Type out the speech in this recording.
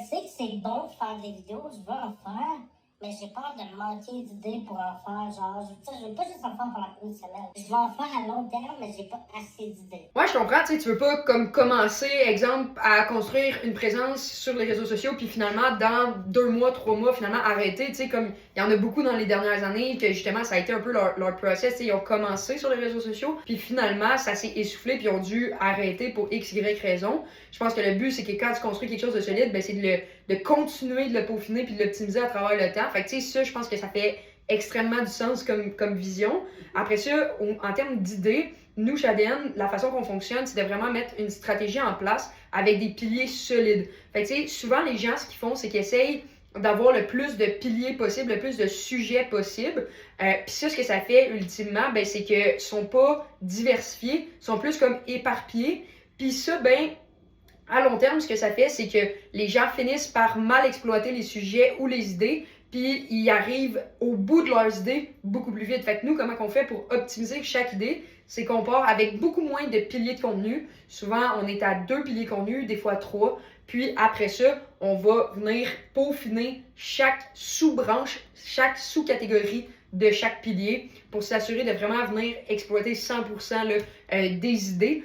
sais que c'est bon de faire des vidéos, je veux en faire, mais j'ai peur de manquer d'idées pour en faire. Genre, je veux pas juste en faire pendant une semaine. Je vais en faire à long terme, mais j'ai pas assez d'idées. Ouais, je comprends, tu sais, tu veux pas comme commencer, exemple, à construire une présence sur les réseaux sociaux, puis finalement, dans 2 mois, 3 mois, finalement, arrêter, tu sais, comme il y en a beaucoup dans les dernières années que justement, ça a été un peu leur process, tu sais, ils ont commencé sur les réseaux sociaux, puis finalement, ça s'est essoufflé, puis ils ont dû arrêter pour X, Y raison. Je pense que le but, c'est que quand tu construis quelque chose de solide, ben, c'est de continuer de le peaufiner puis de l'optimiser à travers le temps. Fait que, tu sais, ça, je pense que ça fait extrêmement du sens comme vision. Après ça, en termes d'idées, nous, chez ADN, la façon qu'on fonctionne, c'est de vraiment mettre une stratégie en place avec des piliers solides. Fait que, tu sais, souvent, les gens, ce qu'ils font, c'est qu'ils essayent d'avoir le plus de piliers possible, le plus de sujets possible. Puis ça, ce que ça fait, ultimement, ben, c'est qu'ils sont pas diversifiés, sont plus comme éparpillés. Puis ça, ben, à long terme, ce que ça fait, c'est que les gens finissent par mal exploiter les sujets ou les idées, puis ils arrivent au bout de leurs idées beaucoup plus vite. Fait que nous, comment on fait pour optimiser chaque idée? C'est qu'on part avec beaucoup moins de piliers de contenu. Souvent, on est à 2 piliers de contenu, des fois 3. Puis après ça, on va venir peaufiner chaque sous-branche, chaque sous-catégorie de chaque pilier pour s'assurer de vraiment venir exploiter 100% là, des idées.